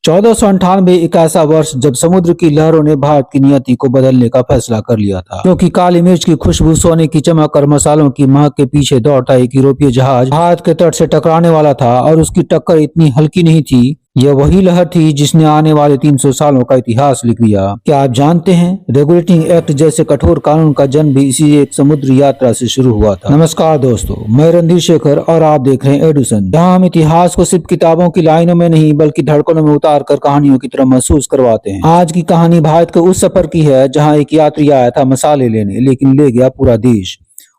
1498 एक ऐसा वर्ष जब समुद्र की लहरों ने भारत की नियति को बदलने का फैसला कर लिया था, क्योंकि काली मिर्च की खुशबू, सोने की चमक और मसालों की महक के पीछे दौड़ता एक यूरोपीय जहाज भारत के तट से टकराने वाला था। और उसकी टक्कर इतनी हल्की नहीं थी, यह वही लहर थी जिसने आने वाले 300 सालों का इतिहास लिख दिया। क्या आप जानते हैं, रेगुलेटिंग एक्ट जैसे कठोर कानून का जन्म भी इसी एक समुद्री यात्रा से शुरू हुआ था। नमस्कार दोस्तों, मैं रणधीर शेखर और आप देख रहे हैं एडुसन, जहां हम इतिहास को सिर्फ किताबों की लाइनों में नहीं बल्कि धड़कनों में उतार कर कहानियों की तरह महसूस करवाते हैं। आज की कहानी भारत के उस सफर की है जहाँ एक यात्री आया था मसाले लेने, लेकिन ले गया पूरा देश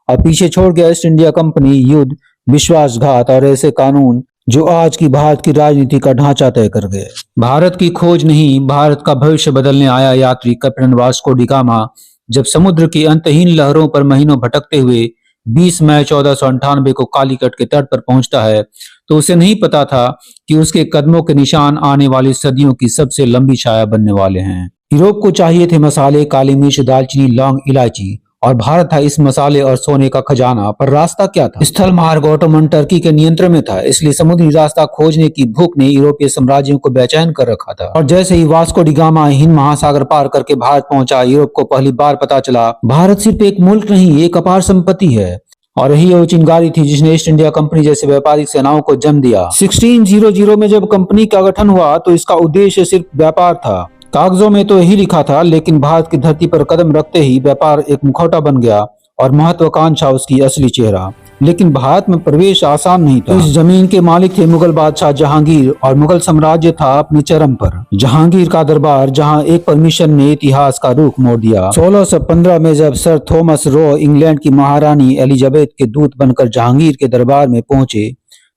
और पीछे छोड़ गया ईस्ट इंडिया कंपनी, युद्ध, विश्वासघात और ऐसे कानून जो आज की भारत की राजनीति का ढांचा तय कर गए। भारत की खोज नहीं, भारत का भविष्य बदलने आया यात्री कैप्टन वास्को डी गामा जब समुद्र की अंतहीन लहरों पर महीनों भटकते हुए 20 मई 1498 को कालीकट के तट पर पहुंचता है, तो उसे नहीं पता था कि उसके कदमों के निशान आने वाली सदियों की सबसे लंबी छाया बनने वाले हैं। यूरोप को चाहिए थे मसाले, काली मिर्च, दालचीनी, लौंग, इलायची, और भारत था इस मसाले और सोने का खजाना। पर रास्ता क्या था? स्थल मार्ग ऑटोमन टर्की के नियंत्रण में था, इसलिए समुद्री रास्ता खोजने की भूख ने यूरोपीय साम्राज्यों को बेचैन कर रखा था। और जैसे ही वास्को डी गामा हिंद महासागर पार करके भारत पहुंचा, यूरोप को पहली बार पता चला भारत सिर्फ एक मुल्क नहीं, एक अपार संपत्ति है। और यही वो चिंगारी थी जिसने ईस्ट इंडिया कंपनी जैसे व्यापारिक सेनाओं को जन्म दिया। 1600 में जब कंपनी का गठन हुआ तो इसका उद्देश्य सिर्फ व्यापार था। कागजों में तो यही लिखा था, लेकिन भारत की धरती पर कदम रखते ही व्यापार एक मुखौटा बन गया और महत्वाकांक्षा उसकी असली चेहरा। लेकिन भारत में प्रवेश आसान नहीं था। इस जमीन के मालिक थे मुगल बादशाह जहांगीर और मुगल साम्राज्य था अपने चरम पर। जहांगीर का दरबार, जहां एक परमिशन ने इतिहास का रुख मोड़ दिया। 1615 में जब सर थॉमस रो इंग्लैंड की महारानी एलिजाबेथ के दूत बनकर जहांगीर के दरबार में पहुंचे,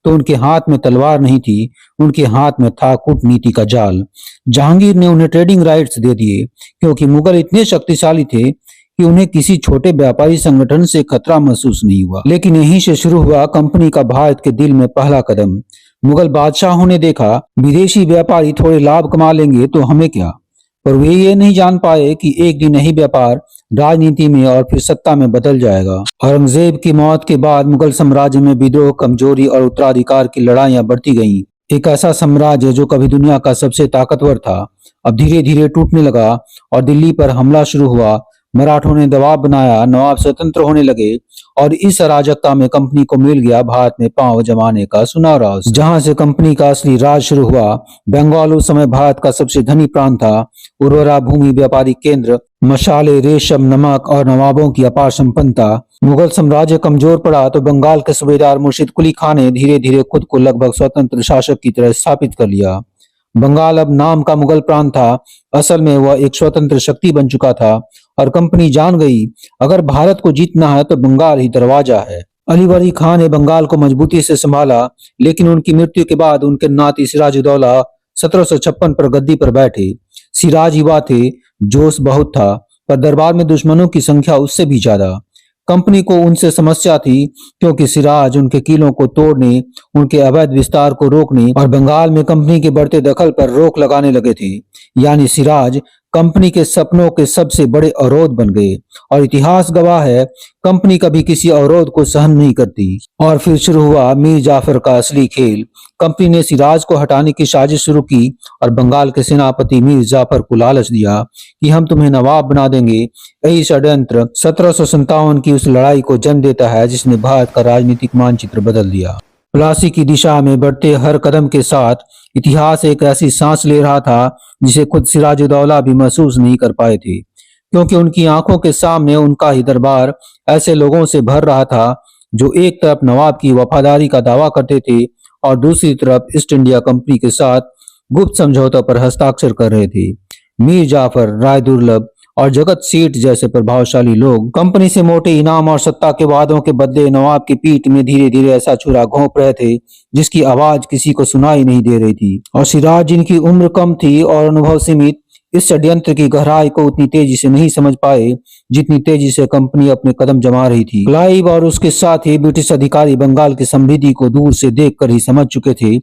तो उनके हाथ में तलवार नहीं थी, उनके हाथ में था कूटनीति का जाल। जहांगीर ने उन्हें ट्रेडिंग राइट्स दे दिए, क्योंकि मुगल इतने शक्तिशाली थे कि उन्हें किसी छोटे व्यापारी संगठन से खतरा महसूस नहीं हुआ। लेकिन यहीं से शुरू हुआ कंपनी का भारत के दिल में पहला कदम। मुगल बादशाहों ने देखा विदेशी व्यापारी थोड़े लाभ कमा लेंगे तो हमें क्या, पर वे ये नहीं जान पाए कि एक दिन यही व्यापार राजनीति में और फिर सत्ता में बदल जाएगा। औरंगजेब की मौत के बाद मुगल साम्राज्य में विद्रोह, कमजोरी और उत्तराधिकार की लड़ाइयां बढ़ती गईं। एक ऐसा साम्राज्य जो कभी दुनिया का सबसे ताकतवर था, अब धीरे धीरे टूटने लगा और दिल्ली पर हमला शुरू हुआ। मराठों ने दबाव बनाया, नवाब स्वतंत्र होने लगे और इस अराजकता में कंपनी को मिल गया भारत में पांव जमाने का सुनहरा अवसर, जहां से कंपनी का असली राज शुरू हुआ। बंगाल उस समय भारत का सबसे धनी प्रांत था। उर्वरा भूमि, व्यापारिक केंद्र, मसाले, रेशम, नमक और नवाबों की अपार संपन्नता। मुगल साम्राज्य कमजोर पड़ा तो बंगाल के सूबेदार मुर्शिद कुली खान ने धीरे धीरे खुद को लगभग स्वतंत्र शासक की तरह स्थापित कर लिया। बंगाल अब नाम का मुगल प्रांत था, असल में वह एक स्वतंत्र शक्ति बन चुका था और कंपनी जान गई अगर भारत को जीतना है तो बंगाल ही दरवाजा है। अली वली खान ने बंगाल को मजबूती से संभाला, लेकिन उनकी मृत्यु के बाद उनके नाती सिराजुद्दौला 1756 पर गद्दी पर बैठे। सिराज युवा थे, जोश बहुत था, पर दरबार में दुश्मनों की संख्या उससे भी ज्यादा। कंपनी को उनसे समस्या थी, क्योंकि सिराज उनके किलों को तोड़ने, उनके अवैध विस्तार को रोकने और बंगाल में कंपनी के बढ़ते दखल पर रोक लगाने लगे थे। यानी सिराज कंपनी के सपनों के सबसे बड़े अवरोध बन गए। और इतिहास गवाह है, कंपनी कभी किसी अवरोध को सहन नहीं करती। और फिर शुरू हुआ मीर जाफर का असली खेल। कंपनी ने सिराज को हटाने की साजिश शुरू की और बंगाल के सेनापति मीर जाफर को लालच दिया कि हम तुम्हें नवाब बना देंगे। यही षड्यंत्र 1757 की उस लड़ाई को जन्म देता है जिसने भारत का राजनीतिक मानचित्र बदल दिया। प्लासी की दिशा में बढ़ते हर कदम के साथ इतिहास एक ऐसी सांस ले रहा था जिसे खुद सिराजुद्दौला भी महसूस नहीं कर पाए थे, क्योंकि उनकी आंखों के सामने उनका ही दरबार ऐसे लोगों से भर रहा था जो एक तरफ नवाब की वफादारी का दावा करते थे और दूसरी तरफ ईस्ट इंडिया कंपनी के साथ गुप्त समझौतों पर हस्ताक्षर कर रहे थे। मीर जाफर, राय दुर्लभ और जगत सेठ जैसे प्रभावशाली लोग कंपनी से मोटे इनाम और सत्ता के वादों के बदले नवाब की पीठ में धीरे धीरे ऐसा छुरा घोंप रहे थे जिसकी आवाज किसी को सुनाई नहीं दे रही थी। और सिराज, जिनकी उम्र कम थी और अनुभव सीमित, इस षड्यंत्र की गहराई को उतनी तेजी से नहीं समझ पाए जितनी तेजी से कंपनी अपने कदम जमा रही थी। क्लाइव और उसके साथ ही ब्रिटिश अधिकारी बंगाल की समृद्धि को दूर से देखकर ही समझ चुके थे,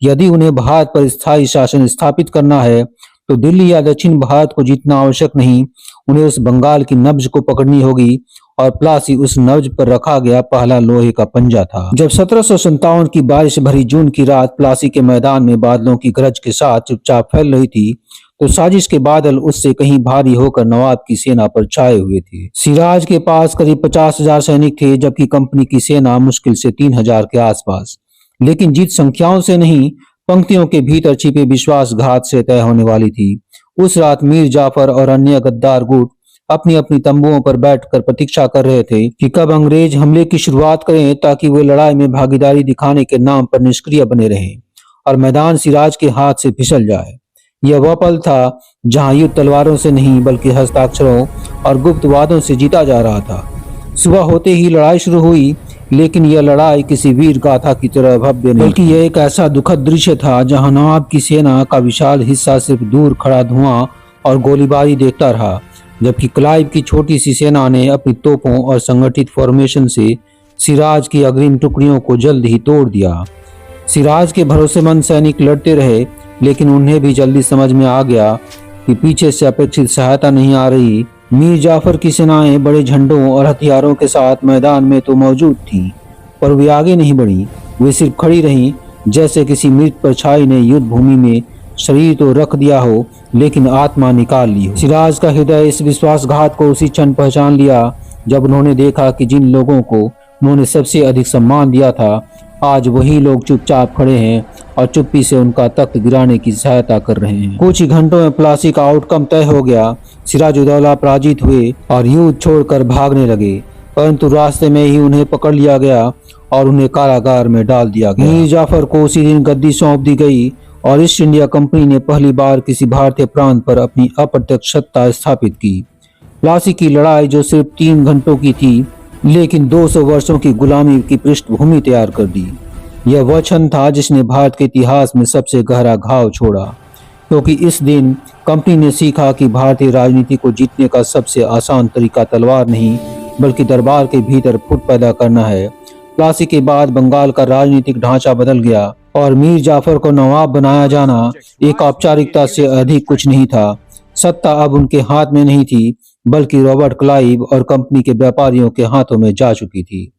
यदि उन्हें भारत पर स्थायी शासन स्थापित करना है तो दिल्ली या दक्षिण भारत को जीतना आवश्यक नहीं, उन्हें उस बंगाल की नब्ज को पकड़नी होगी और प्लासी उस नब्ज पर रखा गया पहला लोहे का पंजा था। जब 1757 की बारिश भरी जून की रात प्लासी के मैदान में बादलों की गरज के साथ चुपचाप फैल रही थी, तो साजिश के बादल उससे कहीं भारी होकर नवाब की सेना पर छाए हुए थे। सिराज के पास करीब 50,000 सैनिक थे, जबकि कंपनी की सेना मुश्किल से 3,000 के आसपास। लेकिन जीत संख्याओं से नहीं, पंक्तियों के भीतर छिपे विश्वासघात से तय होने वाली थी। उस रात मीर जाफर और अन्य गद्दार गुट अपनी अपनी तंबुओं पर बैठकर प्रतीक्षा कर रहे थे कि कब अंग्रेज हमले की शुरुआत करें, ताकि वे लड़ाई में भागीदारी दिखाने के नाम पर निष्क्रिय बने रहें और मैदान सिराज के हाथ से फिसल जाए। यह वह पल था जहां युद्ध तलवारों से नहीं बल्कि हस्ताक्षरों और गुप्त वादों से जीता जा रहा था। सुबह होते ही लड़ाई शुरू हुई, लेकिन यह लड़ाई किसी वीर गाथा की तरह भव्य नहीं, बल्कि यह एक ऐसा दुखद दृश्य था जहां नवाब की सेना का विशाल हिस्सा सिर्फ दूर खड़ा धुआं और गोलीबारी देखता रहा, जबकि क्लाइव की छोटी सी सेना ने अपनी तोपों और संगठित फॉर्मेशन से सिराज की अग्रिम टुकड़ियों को जल्द ही तोड़ दिया। सिराज के भरोसेमंद सैनिक लड़ते रहे, लेकिन उन्हें भी जल्दी समझ में आ गया कि पीछे से अपेक्षित सहायता नहीं आ रही। मीर जाफर की सेनाएं बड़े झंडों और हथियारों के साथ मैदान में तो मौजूद थीं, पर वे आगे नहीं बढ़ी। वे सिर्फ खड़ी रहीं, जैसे किसी मृत परछाई ने युद्ध भूमि में शरीर तो रख दिया हो, लेकिन आत्मा निकाल ली हो। सिराज का हृदय इस विश्वासघात को उसी क्षण पहचान लिया जब उन्होंने देखा कि जिन लोगों को उन्होंने सबसे अधिक सम्मान दिया था, आज वही लोग चुपचाप खड़े हैं और चुप्पी से उनका तख्त गिराने की सहायता कर रहे हैं। कुछ ही घंटों में प्लासी का आउटकम तय हो गया। सिराजुद्दौला पराजित हुए और युद्ध छोड़कर भागने लगे, परंतु रास्ते में ही उन्हें पकड़ लिया गया और उन्हें कारागार में डाल दिया गया। मीर जाफर को उसी दिन गद्दी सौंप दी गई और ईस्ट इंडिया कंपनी ने पहली बार किसी भारतीय प्रांत पर अपनी अप्रत्यक्ष सत्ता स्थापित की। प्लासी की लड़ाई जो सिर्फ 3 घंटों की थी, लेकिन 200 वर्षों की गुलामी की पृष्ठभूमि तैयार कर दी। यह वह क्षण था जिसने भारत के इतिहास में सबसे गहरा घाव छोड़ा, क्योंकि इस दिन कंपनी ने सीखा कि भारतीय राजनीति को जीतने का सबसे आसान तरीका तलवार नहीं, बल्कि दरबार के भीतर फुट पैदा करना है। प्लासी के बाद बंगाल का राजनीतिक ढांचा बदल गया और मीर जाफर को नवाब बनाया जाना एक औपचारिकता से अधिक कुछ नहीं था। सत्ता अब उनके हाथ में नहीं थी, बल्कि रॉबर्ट क्लाइव और कंपनी के व्यापारियों के हाथों में जा चुकी थी,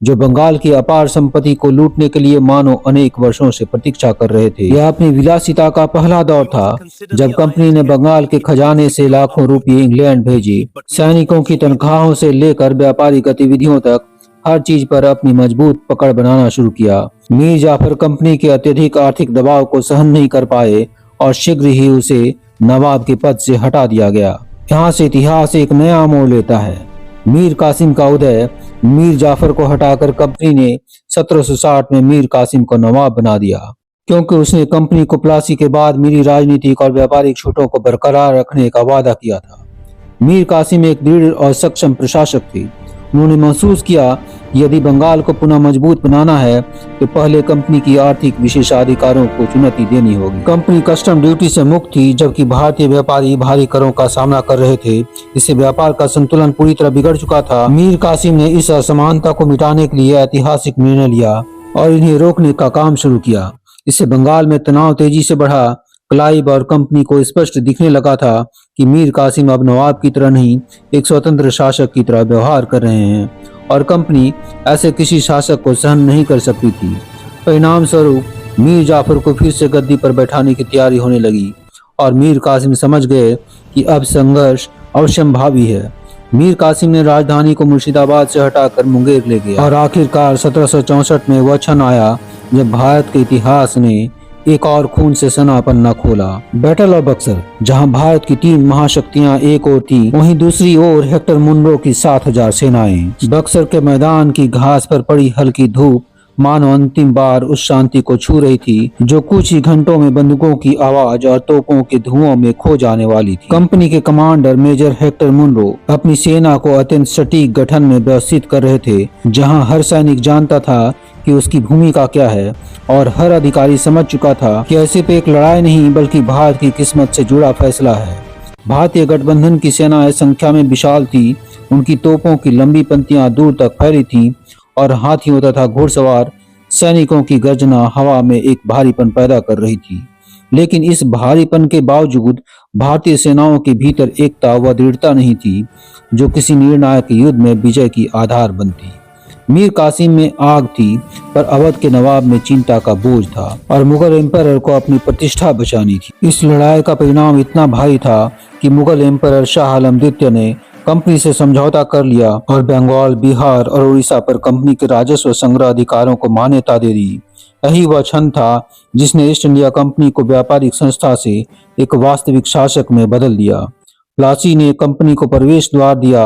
जो बंगाल की अपार संपत्ति को लूटने के लिए मानो अनेक वर्षों से प्रतीक्षा कर रहे थे। यह अपनी विलासिता का पहला दौर था, जब कंपनी ने बंगाल के खजाने से लाखों रुपये इंग्लैंड भेजे। सैनिकों की तनख्वाहों से लेकर व्यापारिक गतिविधियों तक हर चीज पर अपनी मजबूत पकड़ बनाना शुरू किया। मीर जाफर कंपनी के अत्यधिक आर्थिक दबाव को सहन नहीं कर पाए और शीघ्र ही उसे नवाब के पद से हटा दिया गया। यहाँ से इतिहास एक नया मोड़ लेता है। मीर कासिम का उदय। मीर जाफर को हटाकर कंपनी ने 1760 में मीर कासिम को नवाब बना दिया, क्योंकि उसने कंपनी को प्लासी के बाद मेरी राजनीतिक और व्यापारिक छूटों को बरकरार रखने का वादा किया था। मीर कासिम एक दृढ़ और सक्षम प्रशासक थे। उन्होंने महसूस किया कि यदि बंगाल को पुनः मजबूत बनाना है, तो पहले कंपनी की आर्थिक विशेषाधिकारों को चुनौती देनी होगी। कंपनी कस्टम ड्यूटी से मुक्त थी, जबकि भारतीय व्यापारी भारी करों का सामना कर रहे थे। इससे व्यापार का संतुलन पूरी तरह बिगड़ चुका था। मीर कासिम ने इस असमानता को मिटाने के लिए ऐतिहासिक निर्णय लिया और इन्हें रोकने का काम शुरू किया। इससे बंगाल में तनाव तेजी से बढ़ा। क्लाइव और कंपनी को स्पष्ट दिखने लगा था कि मीर कासिम अब नवाब की तरह नहीं, एक स्वतंत्र शासक की तरह व्यवहार कर रहे हैं और कंपनी ऐसे किसी शासक को सहन नहीं कर सकती थी। परिणाम स्वरूप मीर जाफर को फिर से गद्दी पर बैठाने की तैयारी होने लगी और मीर कासिम समझ गए कि अब संघर्ष अवश्यंभावी है। मीर कासिम ने राजधानी को मुर्शिदाबाद से हटाकर मुंगेर ले गया और आखिरकार 1764 में वह क्षण आया जब भारत के इतिहास ने एक और खून से सना पन्ना खोला। बैटल ऑफ बक्सर, जहां भारत की 3 महाशक्तियां एक ओर थी, वहीं दूसरी ओर हेक्टर मुनरो की 7,000 सेनाएं। बक्सर के मैदान की घास पर पड़ी हल्की धूप मानो अंतिम बार उस शांति को छू रही थी जो कुछ ही घंटों में बंदूकों की आवाज और तोपों के धुओं में खो जाने वाली थी। कंपनी के कमांडर मेजर हेक्टर मुनरो अपनी सेना को अत्यंत सटीक गठन में व्यवस्थित कर रहे थे, जहां हर सैनिक जानता था कि उसकी भूमिका क्या है और हर अधिकारी समझ चुका था कि ऐसे पे एक लड़ाई नहीं बल्कि भारत की किस्मत से जुड़ा फैसला है। भारतीय गठबंधन की सेनाएं संख्या में विशाल थी। उनकी तोपों की लंबी पंक्तियां दूर तक फैली थीं और हाथियों तथा घुड़सवार सैनिकों की गर्जना हवा में एक भारीपन पैदा कर रही थी। लेकिन इस भारीपन के बावजूद भारतीय सेनाओं के भीतर एकता व दृढ़ता नहीं थी जो किसी निर्णायक युद्ध में विजय की आधार बनती। मीर कासिम में आग थी, पर अवध के नवाब में चिंता का बोझ था और मुगल एम्परर को अपनी प्रतिष्ठा बचानी थी। इस लड़ाई का परिणाम इतना भारी था कि मुगल एम्परर शाह आलम द्वितीय ने कंपनी से समझौता कर लिया और बंगाल, बिहार और उड़ीसा पर कंपनी के राजस्व संग्रह अधिकारों को मान्यता दे दी। यही वह क्षण था जिसने ईस्ट इंडिया कंपनी को व्यापारिक संस्था से एक वास्तविक शासक में बदल दिया। प्लासी ने कंपनी को प्रवेश द्वार दिया,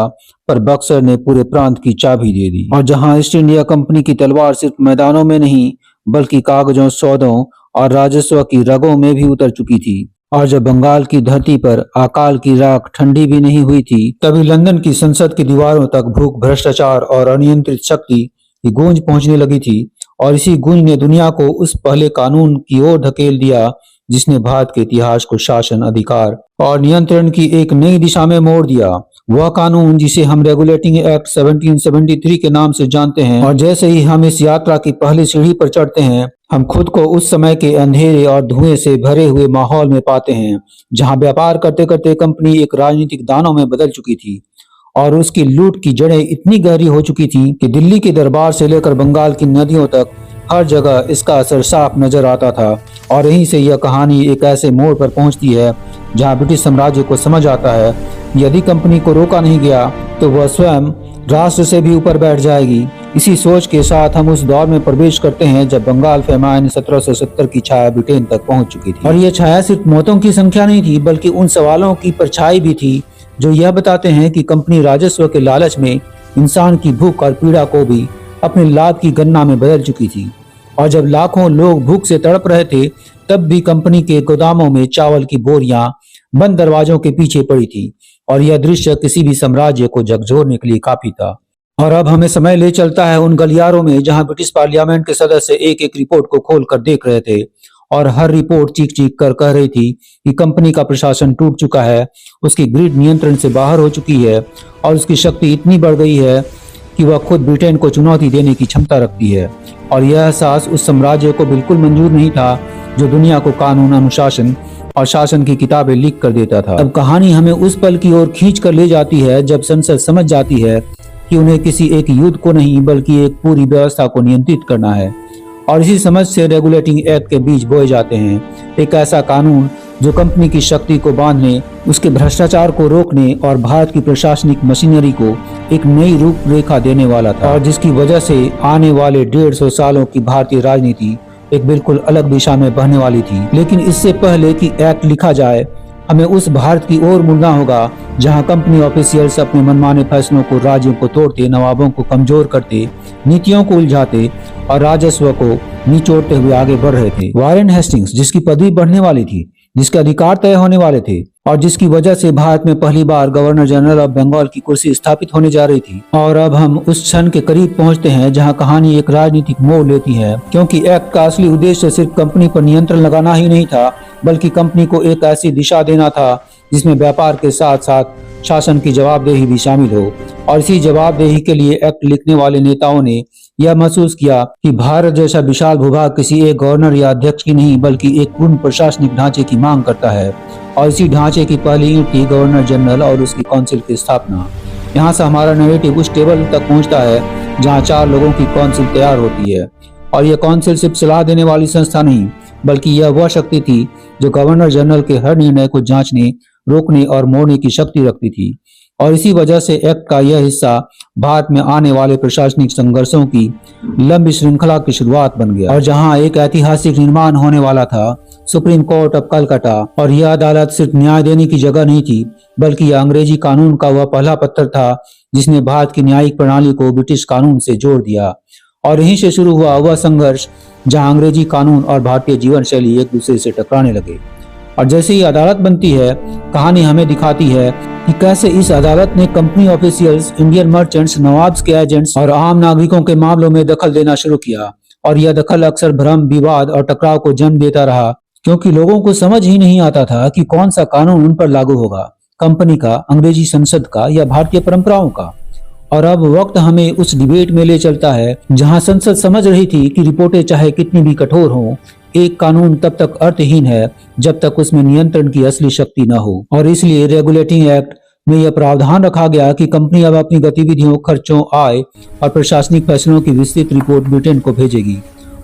पर बक्सर ने पूरे प्रांत की चाबी दे दी। और जहां ईस्ट इंडिया कंपनी की तलवार सिर्फ मैदानों में नहीं बल्कि कागजों, सौदों और राजस्व की रगों में भी उतर चुकी थी, और जब बंगाल की धरती पर अकाल की राख ठंडी भी नहीं हुई थी, तभी लंदन की संसद की दीवारों तक भूख, भ्रष्टाचार और अनियंत्रित शक्ति की गूंज पहुंचने लगी थी। और इसी गूंज ने दुनिया को उस पहले कानून की ओर धकेल दिया जिसने भारत के इतिहास को शासन, अधिकार और नियंत्रण की एक नई दिशा में मोड़ दिया। वह कानून जिसे हम रेगुलेटिंग एक्ट 1773 के नाम से जानते हैं। और जैसे ही हम इस यात्रा की पहली सीढ़ी पर चढ़ते हैं, हम खुद को उस समय के अंधेरे और धुएं से भरे हुए माहौल में पाते हैं जहां व्यापार करते करते कंपनी एक राजनीतिक दानव में बदल चुकी थी और उसकी लूट की जड़ें इतनी गहरी हो चुकी थी कि दिल्ली के दरबार से लेकर बंगाल की नदियों तक हर जगह इसका असर साफ नजर आता था। और यहीं से यह कहानी एक ऐसे मोड़ पर पहुंचती है जहां ब्रिटिश साम्राज्य को समझ आता है यदि कंपनी को रोका नहीं गया तो वह स्वयं राष्ट्र से भी ऊपर बैठ जाएगी। इसी सोच के साथ हम उस दौर में प्रवेश करते हैं जब बंगाल फैमान 1770 की छाया ब्रिटेन तक पहुंच चुकी थी। और यह छाया सिर्फ मौतों की संख्या नहीं थी बल्कि उन सवालों की परछाई भी थी जो यह बताते हैं कि कंपनी राजस्व के लालच में इंसान की भूख और पीड़ा को भी अपने लाभ की गणना में बदल चुकी थी। और जब लाखों लोग भूख से तड़प रहे थे तब भी कंपनी के गोदामों में चावल की बोरियां बंद दरवाजों के पीछे पड़ी थी। और यह दृश्य किसी भी साम्राज्य को झकझोरने के लिए काफी था। और अब हमें समय ले चलता है उन गलियारों में जहां ब्रिटिश पार्लियामेंट के सदस्य एक एक रिपोर्ट को खोल कर देख रहे थे और हर रिपोर्ट चीख चीख कर कह रही थी कि कंपनी का प्रशासन टूट चुका है, उसकी ग्रिड नियंत्रण से बाहर हो चुकी है और उसकी शक्ति इतनी बढ़ गई है कि वह खुद ब्रिटेन को चुनौती देने की क्षमता रखती है। और यह एहसास उस साम्राज्य को बिल्कुल मंजूर नहीं था जो दुनिया को कानून, अनुशासन और शासन की किताबें लिख कर देता था। अब कहानी हमें उस पल की ओर खींच कर ले जाती है जब संसद समझ जाती है कि उन्हें किसी एक युद्ध को नहीं बल्कि एक पूरी व्यवस्था को नियंत्रित करना है। और इसी समझ से रेगुलेटिंग एक्ट के बीज बोए जाते हैं, एक ऐसा कानून जो कंपनी की शक्ति को बांधने, उसके भ्रष्टाचार को रोकने और भारत की प्रशासनिक मशीनरी को एक नई रूपरेखा देने वाला था, और जिसकी वजह से आने वाले 150 सालों की भारतीय राजनीति एक बिल्कुल अलग दिशा में बहने वाली थी। लेकिन इससे पहले कि एक्ट लिखा जाए, हमें उस भारत की ओर मुड़ना होगा जहां कंपनी ऑफिशियल्स अपने मनमाने फैसलों को राज्यों को तोड़ते, नवाबों को कमजोर करते, नीतियों को उलझाते और राजस्व को निचोड़ते हुए आगे बढ़ रहे थे। वारेन हेस्टिंग्स, जिसकी पदवी बढ़ने वाली थी, जिसके अधिकार तय होने वाले थे और जिसकी वजह से भारत में पहली बार गवर्नर जनरल ऑफ बंगाल की कुर्सी स्थापित होने जा रही थी। और अब हम उस क्षण के करीब पहुंचते हैं जहां कहानी एक राजनीतिक मोड़ लेती है, क्योंकि एक्ट का असली उद्देश्य सिर्फ कंपनी पर नियंत्रण लगाना ही नहीं था बल्कि कंपनी को एक ऐसी दिशा देना था जिसमें व्यापार के साथ साथ शासन की जवाबदेही भी शामिल हो। और इसी जवाबदेही के लिए एक्ट लिखने वाले नेताओं ने यह महसूस किया कि भारत जैसा विशाल भूभाग किसी एक गवर्नर या अध्यक्ष की नहीं बल्कि एक पूर्ण प्रशासनिक ढांचे की मांग करता है। और इसी ढांचे की पहली ईंट थी गवर्नर जनरल और उसकी काउंसिल की स्थापना। यहाँ से हमारा नैरेटिव उस टेबल तक पहुँचता है जहाँ 4 लोगों की काउंसिल तैयार होती है। और यह काउंसिल सिर्फ सलाह देने वाली संस्था नहीं बल्कि यह वह शक्ति थी जो गवर्नर जनरल के हर निर्णय को जांचने, रोकने और मोड़ने की शक्ति रखती थी। और इसी वजह से एक्ट का यह हिस्सा भारत में आने वाले प्रशासनिक संघर्षों की लंबी श्रृंखला की शुरुआत बन गया। और जहां एक ऐतिहासिक निर्माण होने वाला था, सुप्रीम कोर्ट ऑफ कलकत्ता, और यह अदालत सिर्फ न्याय देने की जगह नहीं थी बल्कि यह अंग्रेजी कानून का वह पहला पत्थर था जिसने भारत की न्यायिक प्रणाली को ब्रिटिश कानून से जोड़ दिया। और यहीं से शुरू हुआ वह संघर्ष जहां अंग्रेजी कानून और भारतीय जीवन शैली एक दूसरे से टकराने लगे। और जैसे ही अदालत बनती है, कहानी हमें दिखाती है कि कैसे इस अदालत ने company officials, Indian merchants, nawabs के एजेंट्स और आम नागरिकों के मामलों में दखल देना शुरू किया। और यह दखल अक्सर भ्रम, विवाद और टकराव को जन्म देता रहा, क्योंकि लोगों को समझ ही नहीं आता था कि कौन सा कानून उन पर लागू होगा, कंपनी का, अंग्रेजी संसद का या भारतीय परंपराओं का। और अब वक्त हमें उस डिबेट में ले चलता है जहां संसद समझ रही थी कि रिपोर्टें चाहे कितनी भी कठोर हों, एक कानून तब तक अर्थहीन है जब तक उसमें नियंत्रण की असली शक्ति न हो। और इसलिए रेगुलेटिंग एक्ट में यह प्रावधान रखा गया कि कंपनी अब अपनी गतिविधियों, खर्चों, आय और प्रशासनिक फैसलों की विस्तृत रिपोर्ट ब्रिटेन को भेजेगी।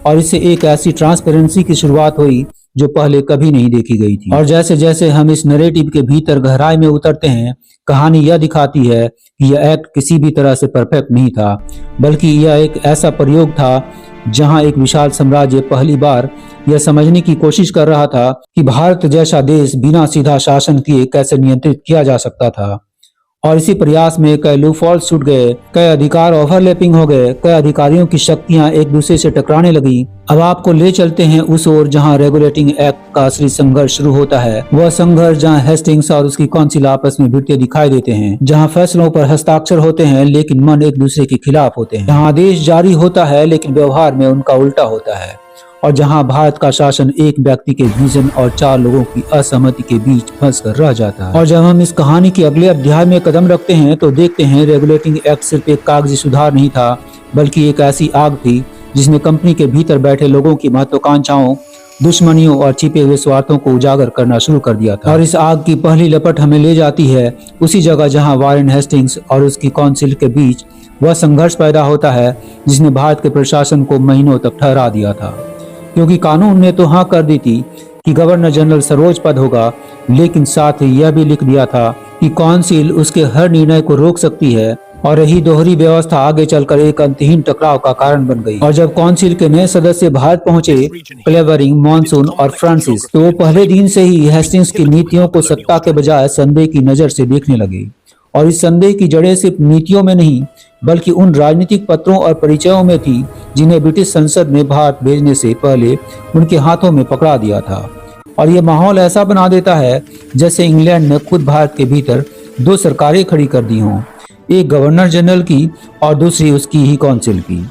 और इससे एक ऐसी ट्रांसपेरेंसी की शुरुआत हुई जो पहले कभी नहीं देखी गई थी। और जैसे जैसे हम इस नैरेटिव के भीतर गहराई में उतरते हैं, कहानी यह दिखाती है कि यह एक्ट किसी भी तरह से परफेक्ट नहीं था, बल्कि यह एक ऐसा प्रयोग था जहां एक विशाल साम्राज्य पहली बार यह समझने की कोशिश कर रहा था कि भारत जैसा देश बिना सीधा शासन किए कैसे नियंत्रित किया जा सकता था। और इसी प्रयास में कई लूपहोल्स छूट गए, कई अधिकार ओवरलैपिंग हो गए, कई अधिकारियों की शक्तियां एक दूसरे से टकराने लगी। अब आपको ले चलते हैं उस ओर जहां रेगुलेटिंग एक्ट का असली संघर्ष शुरू होता है। वह संघर्ष जहां हेस्टिंग्स और उसकी काउंसिल आपस में भिड़ते दिखाई देते हैं, जहां फैसलों पर हस्ताक्षर होते हैं लेकिन मन एक दूसरे के खिलाफ होते हैं, जहां आदेश जारी होता है लेकिन व्यवहार में उनका उल्टा होता है, और जहां भारत का शासन एक व्यक्ति के विजन और 4 लोगों की असहमति के बीच फंस कर रह जाता है। और जब हम इस कहानी के अगले अध्याय में कदम रखते हैं तो देखते हैं रेगुलेटिंग एक्ट सिर्फ एक कागजी सुधार नहीं था, बल्कि एक ऐसी आग थी जिसने कंपनी के भीतर बैठे लोगों की महत्वाकांक्षाओं, दुश्मनियों और छिपे हुए स्वार्थों को उजागर करना शुरू कर दिया था। और इस आग की पहली लपट हमें ले जाती है उसी जगह जहां वारेन हेस्टिंग्स और उसकी काउंसिल के बीच वह संघर्ष पैदा होता है जिसने भारत के प्रशासन को महीनों तक ठहरा दिया था। क्योंकि कानून ने तो हाँ कर दी थी कि गवर्नर जनरल सर्वोच्च पद होगा, लेकिन साथ ही यह भी लिख दिया था कि काउंसिल उसके हर निर्णय को रोक सकती है। और यही दोहरी व्यवस्था आगे चलकर एक अंतहीन टकराव का कारण बन गई। और जब काउंसिल के नए सदस्य भारत पहुंचे, क्लेवरिंग, मॉनसून और फ्रांसिस, तो वो पहले दिन से ही हेस्टिंग्स की नीतियों को सत्ता के बजाय संदेह की नजर से देखने लगे। और इस संदेह की जड़ें सिर्फ नीतियों में नहीं बल्कि उन राजनीतिक पत्रों और परिचयों में थी जिन्हें ब्रिटिश संसद ने भारत भेजने से पहले उनके हाथों में पकड़ा दिया था। और यह माहौल ऐसा बना देता है जैसे इंग्लैंड ने खुद भारत के भीतर 2 सरकारें खड़ी कर दी हों, एक गवर्नर जनरल की और दूसरी उसकी ही काउंसिल की।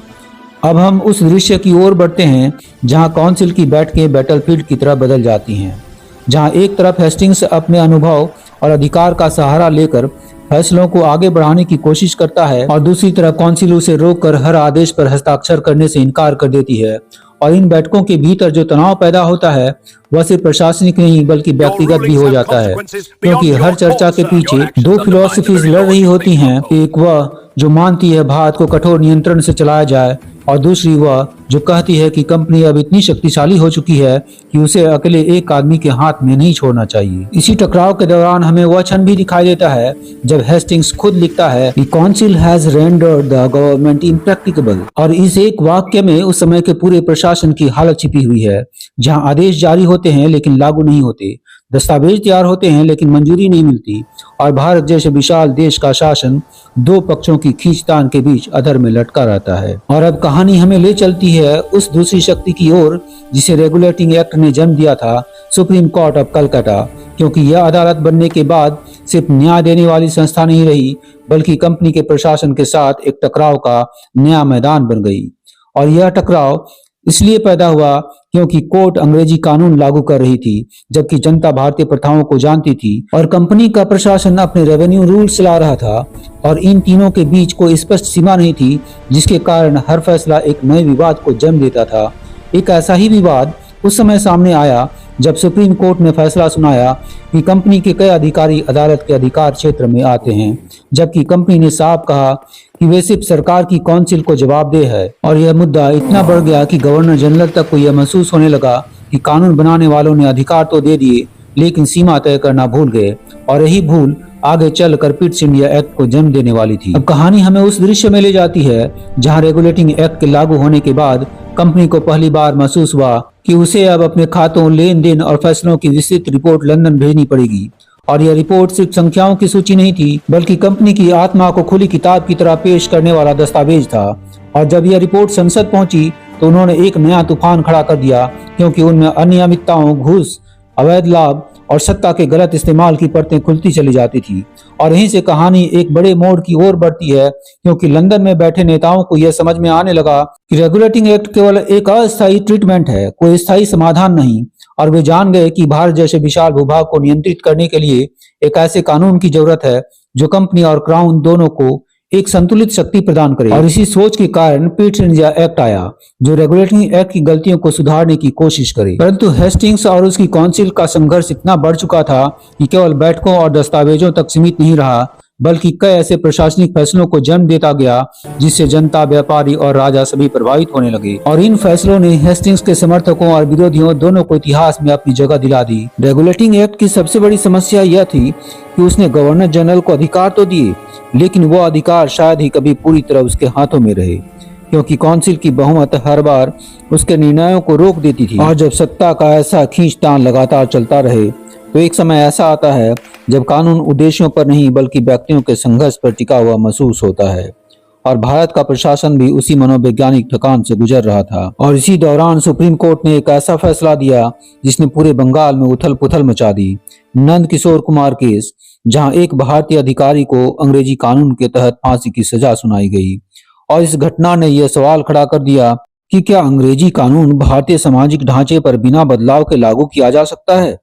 अब हम उस दृश्य की ओर बढ़ते हैं जहां काउंसिल की बैठकें बैटलफील्ड की तरह बदल जाती हैं, जहां एक तरफ हेस्टिंग्स अपने अनुभव और अधिकार का सहारा लेकर फैसलों को आगे बढ़ाने की कोशिश करता है और दूसरी तरफ काउंसिल उसे रोककर हर आदेश पर हस्ताक्षर करने से इनकार कर देती है। और इन बैठकों के भीतर जो तनाव पैदा होता है वह सिर्फ प्रशासनिक नहीं बल्कि व्यक्तिगत भी हो जाता है, क्योंकि हर चर्चा के पीछे 2 फिलॉसफीज लड़ रही होती हैं। एक वह जो मानती है भारत को कठोर नियंत्रण से चलाया जाए, और दूसरी वह जो कहती है कि कंपनी अब इतनी शक्तिशाली हो चुकी है कि उसे अकेले एक आदमी के हाथ में नहीं छोड़ना चाहिए। इसी टकराव के दौरान हमें वह क्षण भी दिखाई देता है जब हेस्टिंग्स खुद लिखता है कि council has rendered the government impracticable. और इस एक वाक्य में उस समय के पूरे प्रशासन की हालत छिपी हुई है, जहां आदेश जारी होते हैं लेकिन लागू नहीं होते, दस्तावेज तैयार होते हैं लेकिन मंजूरी नहीं मिलती, और भारत जैसे विशाल देश का शासन 2 पक्षों की खींचतान के बीच अधर में लटका रहता है। और अब कहानी हमें ले चलती है उस दूसरी शक्ति की ओर जिसे रेगुलेटिंग एक्ट ने जन्म दिया था, सुप्रीम कोर्ट ऑफ कलकत्ता। क्योंकि यह अदालत बनने के बाद सिर्फ न्याय देने वाली संस्था नहीं रही बल्कि कंपनी के प्रशासन के साथ एक टकराव का नया मैदान बन गई। और यह टकराव इसलिए पैदा हुआ क्योंकि कोर्ट अंग्रेजी कानून लागू कर रही थी जबकि जनता भारतीय प्रथाओं को जानती थी, और कंपनी का प्रशासन अपने रेवेन्यू रूल्स चला रहा था। और इन तीनों के बीच कोई स्पष्ट सीमा नहीं थी जिसके कारण हर फैसला एक नए विवाद को जन्म देता था। एक ऐसा ही विवाद उस समय सामने आया जब सुप्रीम कोर्ट ने फैसला सुनाया कि कंपनी के कई अधिकारी अदालत के अधिकार क्षेत्र में आते हैं, जबकि कंपनी ने साफ कहा कि वे सिर्फ सरकार की काउंसिल को जवाबदेह है। और यह मुद्दा इतना बढ़ गया कि गवर्नर जनरल तक को यह महसूस होने लगा कि कानून बनाने वालों ने अधिकार तो दे दिए लेकिन सीमा तय करना भूल गए, और यही भूल आगे चलकर पिट्स इंडिया एक्ट को जन्म देने वाली थी। अब कहानी हमें उस दृश्य में ले जाती है जहां रेगुलेटिंग एक्ट के लागू होने के बाद कंपनी को पहली बार महसूस हुआ कि उसे अब अपने खातों, लेन देन और फैसलों की विस्तृत रिपोर्ट लंदन भेजनी पड़ेगी। और यह रिपोर्ट सिर्फ संख्याओं की सूची नहीं थी बल्कि कंपनी की आत्मा को खुली किताब की तरह पेश करने वाला दस्तावेज था। और जब यह रिपोर्ट संसद पहुंची तो उन्होंने एक नया तूफान खड़ा कर दिया, क्योंकि उनमें अनियमितताओं, घूस, अवैध लाभ और सत्ता के गलत इस्तेमाल की परतें खुलती चली जाती थी। और यहीं से कहानी एक बड़े मोड़ की ओर बढ़ती है, क्योंकि लंदन में बैठे नेताओं को यह समझ में आने लगा कि रेगुलेटिंग एक्ट केवल एक अस्थायी ट्रीटमेंट है, कोई स्थायी समाधान नहीं। और वे जान गए कि भारत जैसे विशाल भूभाग को नियंत्रित करने के लिए एक ऐसे कानून की जरूरत है जो कंपनी और क्राउन दोनों को एक संतुलित शक्ति प्रदान करे। और इसी सोच के कारण पिट्स इंडिया एक्ट आया, जो रेगुलेटिंग एक्ट की गलतियों को सुधारने की कोशिश करे। परंतु हेस्टिंग्स और उसकी काउंसिल का संघर्ष इतना बढ़ चुका था कि केवल बैठकों और दस्तावेजों तक सीमित नहीं रहा, बल्कि कई ऐसे प्रशासनिक फैसलों को जन्म देता गया जिससे जनता, व्यापारी और राजा सभी प्रभावित होने लगे। और इन फैसलों ने हेस्टिंग्स के समर्थकों और विरोधियों दोनों को इतिहास में अपनी जगह दिला दी। रेगुलेटिंग एक्ट की सबसे बड़ी समस्या यह थी कि उसने गवर्नर जनरल को अधिकार तो दिए, लेकिन वो अधिकार शायद ही कभी पूरी तरह उसके हाथों में रहे, क्योंकि काउंसिल की बहुमत हर बार उसके निर्णयों को रोक देती थी। और जब सत्ता का ऐसा खींचतान लगातार चलता रहे तो एक समय ऐसा आता है जब कानून उद्देश्यों पर नहीं बल्कि व्यक्तियों के संघर्ष पर टिका हुआ महसूस होता है। और भारत का प्रशासन भी उसी मनोवैज्ञानिक थकान से गुजर रहा था। और इसी दौरान सुप्रीम कोर्ट ने एक ऐसा फैसला दिया जिसने पूरे बंगाल में उथल पुथल मचा दी। नंद किशोर कुमार केस, जहां एक भारतीय अधिकारी को अंग्रेजी कानून के तहत फांसी की सजा सुनाई गई। और इस घटना ने यह सवाल खड़ा कर दिया कि क्या अंग्रेजी कानून भारतीय सामाजिक ढांचे पर बिना बदलाव के लागू किया जा सकता है।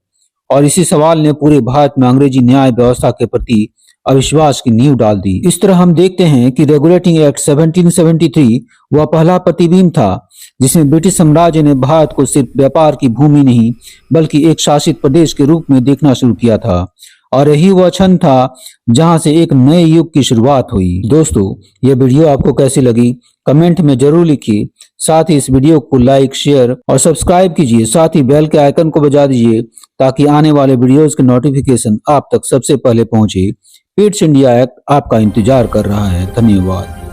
और इसी सवाल ने पूरे भारत में अंग्रेजी न्याय व्यवस्था के प्रति अविश्वास की नींव डाल दी। इस तरह हम देखते हैं कि रेगुलेटिंग एक्ट 1773 वह पहला प्रतिबिंब था जिसमें ब्रिटिश साम्राज्य ने भारत को सिर्फ व्यापार की भूमि नहीं बल्कि एक शासित प्रदेश के रूप में देखना शुरू किया था। और यही वह क्षण था जहां से एक नए युग की शुरुआत हुई। दोस्तों, यह वीडियो आपको कैसी लगी कमेंट में जरूर लिखिए। साथ ही इस वीडियो को लाइक, शेयर और सब्सक्राइब कीजिए। साथ ही बेल के आइकन को बजा दीजिए ताकि आने वाले वीडियोस के नोटिफिकेशन आप तक सबसे पहले पहुंचे। पिट्स इंडिया एक्ट आपका इंतजार कर रहा है। धन्यवाद।